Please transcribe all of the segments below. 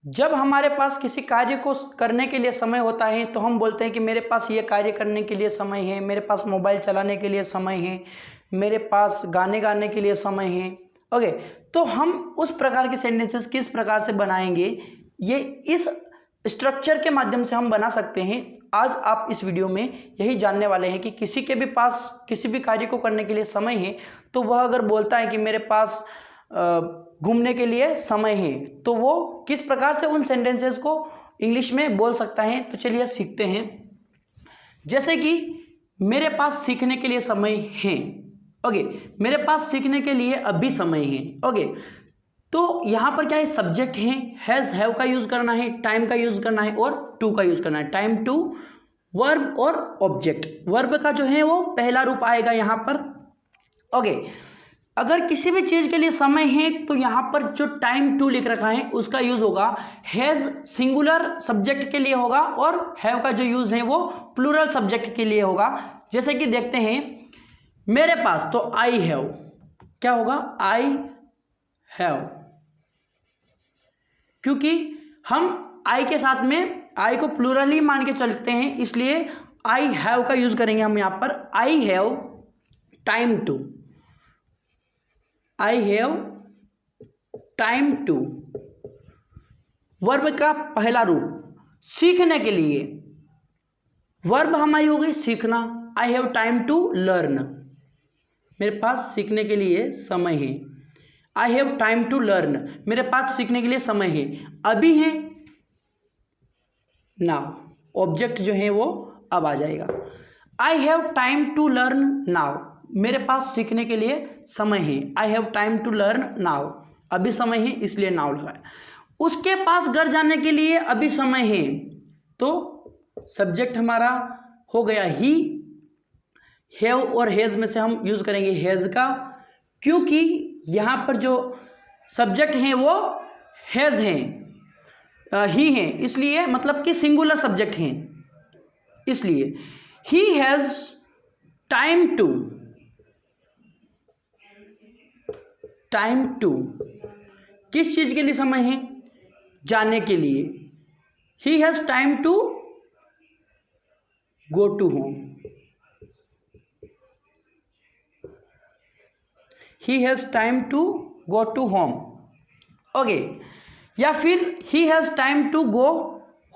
जब हमारे पास किसी कार्य को करने के लिए समय होता है तो हम बोलते हैं कि मेरे पास ये कार्य करने के लिए समय है, मेरे पास मोबाइल चलाने के लिए समय है, मेरे पास गाने गाने के लिए समय है। ओके, तो हम उस प्रकार के सेंटेंसेस किस प्रकार से बनाएंगे, ये इस स्ट्रक्चर के माध्यम से हम बना सकते हैं। आज आप इस वीडियो में यही जानने वाले हैं कि किसी के भी पास किसी भी कार्य को करने के लिए समय है, तो वह अगर बोलता है कि मेरे पास घूमने के लिए समय है, तो वो किस प्रकार से उन सेंटेंसेस को इंग्लिश में बोल सकता है। तो चलिए सीखते हैं। जैसे कि मेरे पास सीखने के लिए समय है। ओके, मेरे पास सीखने के लिए अभी समय है। ओके, तो यहाँ पर क्या है, सब्जेक्ट है, हैज़ हैव का यूज करना है, टाइम का यूज करना है और टू का यूज करना है। टाइम टू, वर्ब और ऑब्जेक्ट। वर्ब का जो है वो पहला रूप आएगा यहाँ पर। ओके, अगर किसी भी चीज के लिए समय है तो यहाँ पर जो टाइम टू लिख रखा है उसका यूज होगा। हैज सिंगुलर सब्जेक्ट के लिए होगा और हैव का जो यूज है वो प्लूरल सब्जेक्ट के लिए होगा। जैसे कि देखते हैं, मेरे पास, तो आई हैव, क्या होगा, आई हैव, क्योंकि हम आई के साथ में आई को प्लूरल ही मान के चलते हैं, इसलिए आई हैव का यूज करेंगे हम यहाँ पर। I have time to, I have time to. Verb का पहला रूप सीखने के लिए, वर्ब हमारी हो गई सीखना। I have time to learn, मेरे पास सीखने के लिए समय है। I have time to learn, मेरे पास सीखने के लिए समय है, अभी है, नाउ। ऑब्जेक्ट जो है वो अब आ जाएगा। I have time to learn now, मेरे पास सीखने के लिए समय है। I have time to learn now, अभी समय है इसलिए नाउ लगाया। उसके पास घर जाने के लिए अभी समय है, तो सब्जेक्ट हमारा हो गया ही। हैव और हैज में से हम यूज करेंगे हैज का, क्योंकि यहां पर जो सब्जेक्ट हैं वो हैज हैं, ही हैं, इसलिए मतलब कि सिंगुलर सब्जेक्ट हैं, इसलिए he has time to, time to किस चीज के लिए समय है, जाने के लिए। He has time to go to home, he has time to go to home. Okay, या फिर he has time to go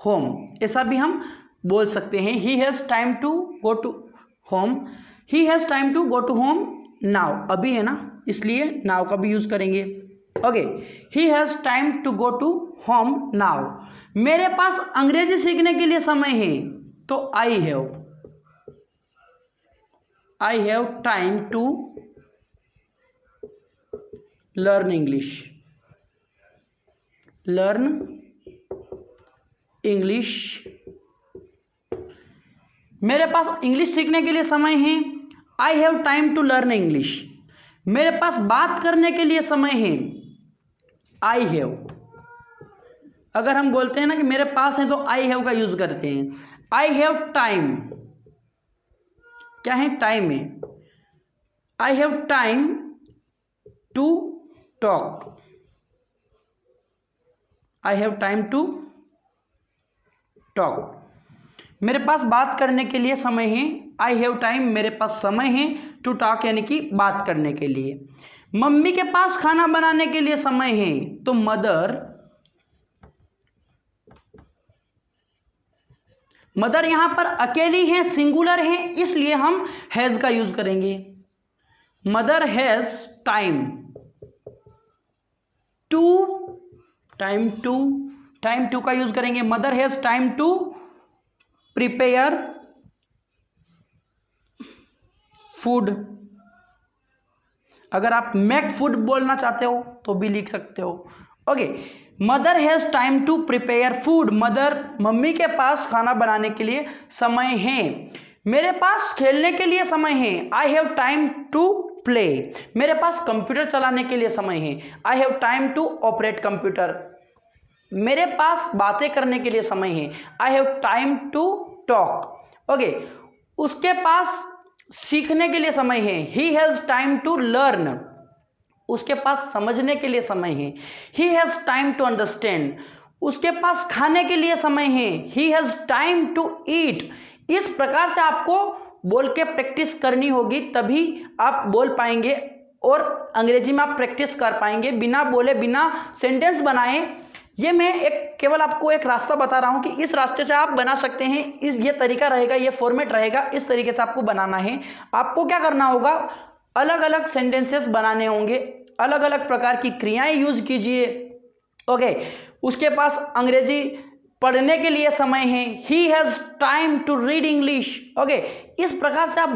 home, ऐसा भी हम बोल सकते हैं। He has time to go to home, he has time to go to home now, अभी है ना, इसलिए नाउ का भी यूज करेंगे। Okay, he has time to go to home now. मेरे पास अंग्रेजी सीखने के लिए समय है, तो I have time to learn English, learn English. मेरे पास इंग्लिश सीखने के लिए समय है, I have time to learn English. मेरे पास बात करने के लिए समय है, आई हैव। अगर हम बोलते हैं ना कि मेरे पास है, तो आई हैव का यूज करते हैं। आई हैव टाइम, क्या है, टाइम है। I have time to talk, I have time to talk. मेरे पास बात करने के लिए समय है, आई हैव टाइम, मेरे पास समय है टू टॉक, यानी कि बात करने के लिए। मम्मी के पास खाना बनाने के लिए समय है, तो मदर यहां पर अकेली है, सिंगुलर है, इसलिए हम हैज का यूज करेंगे। Mother has time to, time to का यूज करेंगे। Mother has time to prepare food. अगर आप मेक फूड बोलना चाहते हो तो भी लिख सकते हो। Okay, mother has time to prepare food, mummy के पास खाना बनाने के लिए समय है। मेरे पास खेलने के लिए समय है, I have time to play. मेरे पास कंप्यूटर चलाने के लिए समय है, I have time to operate computer. मेरे पास बातें करने के लिए समय है, I have time to talk. Okay, उसके पास सीखने के लिए समय है, he has time to learn. उसके पास समझने के लिए समय है, he has time to understand. उसके पास खाने के लिए समय है, he has time to eat. इस प्रकार से आपको बोल के प्रैक्टिस करनी होगी, तभी आप बोल पाएंगे और अंग्रेजी में आप प्रैक्टिस कर पाएंगे बिना बोले, बिना सेंटेंस बनाए। ये मैं केवल आपको एक रास्ता बता रहा हूं कि इस रास्ते से आप बना सकते हैं। ये तरीका रहेगा, ये फॉर्मेट रहेगा, इस तरीके से आपको बनाना है। आपको क्या करना होगा, अलग अलग सेंटेंसेस बनाने होंगे, अलग अलग प्रकार की क्रियाएं यूज कीजिए। ओके, उसके पास अंग्रेजी पढ़ने के लिए समय है, he has time to read English. Okay, इस प्रकार से आप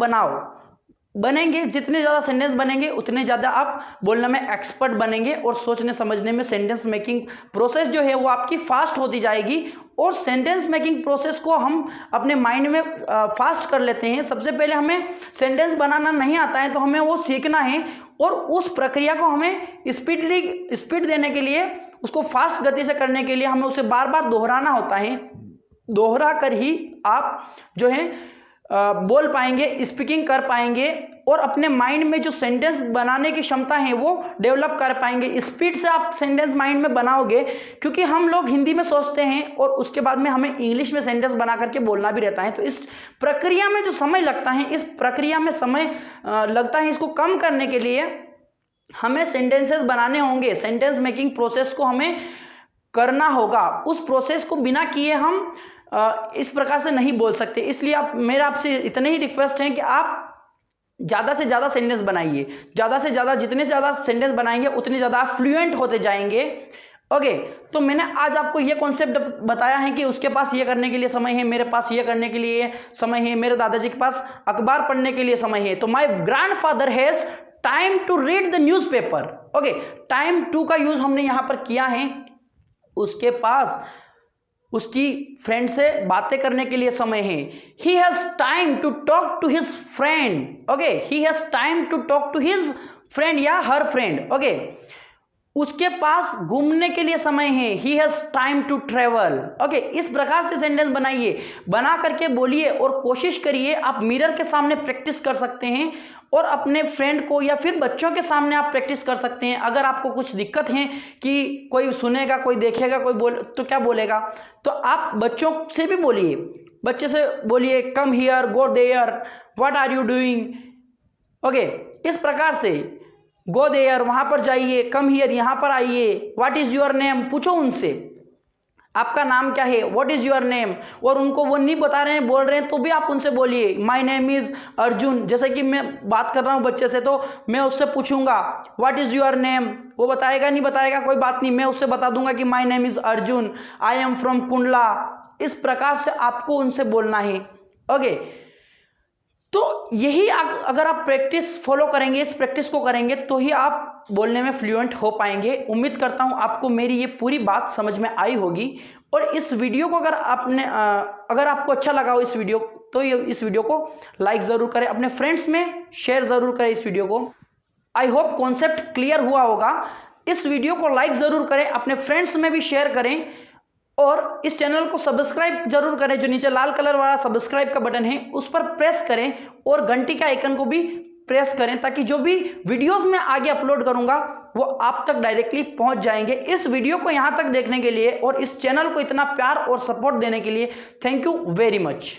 बनेंगे। जितने ज़्यादा सेंटेंस बनेंगे उतने ज़्यादा आप बोलने में एक्सपर्ट बनेंगे और सोचने समझने में सेंटेंस मेकिंग प्रोसेस जो है वो आपकी फास्ट होती जाएगी। और सेंटेंस मेकिंग प्रोसेस को हम अपने माइंड में फास्ट कर लेते हैं। सबसे पहले हमें सेंटेंस बनाना नहीं आता है तो हमें वो सीखना है, और उस प्रक्रिया को हमें स्पीड देने के लिए, उसको फास्ट गति से करने के लिए हमें उसे बार बार दोहराना होता है। दोहरा कर ही आप जो है बोल पाएंगे, स्पीकिंग कर पाएंगे, और अपने माइंड में जो सेंटेंस बनाने की क्षमता है वो डेवलप कर पाएंगे। स्पीड से आप सेंटेंस माइंड में बनाओगे, क्योंकि हम लोग हिंदी में सोचते हैं और उसके बाद में हमें इंग्लिश में सेंटेंस बना करके बोलना भी रहता है। तो इस प्रक्रिया में जो समय लगता है, इस प्रक्रिया में समय लगता है, इसको कम करने के लिए हमें सेंटेंसेस बनाने होंगे। सेंटेंस मेकिंग प्रोसेस को हमें करना होगा। उस प्रोसेस को बिना किए हम इस प्रकार से नहीं बोल सकते। इसलिए मेरा आपसे इतने ही रिक्वेस्ट है कि आप ज़्यादा से ज़्यादा सेंटेंस बनाइए। ज़्यादा से ज़्यादा, जितने ज़्यादा सेंटेंस बनाएंगे उतने ज़्यादा आप फ्लुएंट होते जाएंगे। ओके, तो मैंने आज आपको ये कॉन्सेप्ट बताया है कि उसके पास ये करने के लिए समय है, मेरे पास ये करने के लिए समय है, मेरे दादाजी के पास अखबार पढ़ने के लिए समय है। तो my grandfather has time to read the newspaper. Okay, time to का यूज हमने यहाँ पर किया है। उसके पास उसकी फ्रेंड से बातें करने के लिए समय है, he has time to talk to his friend. Okay, he has time to talk to his friend या हर फ्रेंड। ओके, उसके पास घूमने के लिए समय है, he has time to travel. Okay, इस प्रकार से सेंटेंस बनाइए, बना करके बोलिए और कोशिश करिए। आप मिरर के सामने प्रैक्टिस कर सकते हैं और अपने फ्रेंड को या फिर बच्चों के सामने आप प्रैक्टिस कर सकते हैं। अगर आपको कुछ दिक्कत है कि कोई सुनेगा, कोई देखेगा, कोई तो क्या बोलेगा, तो आप बच्चों से भी बोलिए। बच्चे से बोलिए, come here, go there, what are you doing. Okay, इस प्रकार से गो देयर, वहां पर जाइए, कम हियर, यहां पर आइए, व्हाट इज योर नेम, पूछो उनसे आपका नाम क्या है, व्हाट इज योर नेम। और उनको वो नहीं बता रहे हैं, बोल रहे हैं, तो भी आप उनसे बोलिए, माय नेम इज अर्जुन। जैसे कि मैं बात कर रहा हूं बच्चे से, तो मैं उससे पूछूंगा व्हाट इज योर नेम, वो बताएगा नहीं बताएगा कोई बात नहीं, मैं उससे बता दूंगा कि my name is Arjun, I am from Kundla. इस प्रकार से आपको उनसे बोलना है। ओके, तो यही अगर आप प्रैक्टिस फॉलो करेंगे, इस प्रैक्टिस को करेंगे, तो ही आप बोलने में फ्लुएंट हो पाएंगे। उम्मीद करता हूं आपको मेरी ये पूरी बात समझ में आई होगी। और इस वीडियो को अगर आपको अच्छा लगा हो इस वीडियो, तो इस वीडियो को लाइक ज़रूर करें, अपने फ्रेंड्स में शेयर ज़रूर करें इस वीडियो को। आई होप कॉन्सेप्ट क्लियर हुआ होगा। इस वीडियो को लाइक ज़रूर करें, अपने फ्रेंड्स में भी शेयर करें, और इस चैनल को सब्सक्राइब जरूर करें। जो नीचे लाल कलर वाला सब्सक्राइब का बटन है उस पर प्रेस करें, और घंटी का आइकन को भी प्रेस करें, ताकि जो भी वीडियोस मैं आगे अपलोड करूंगा वो आप तक डायरेक्टली पहुंच जाएंगे। इस वीडियो को यहां तक देखने के लिए और इस चैनल को इतना प्यार और सपोर्ट देने के लिए थैंक यू वेरी मच।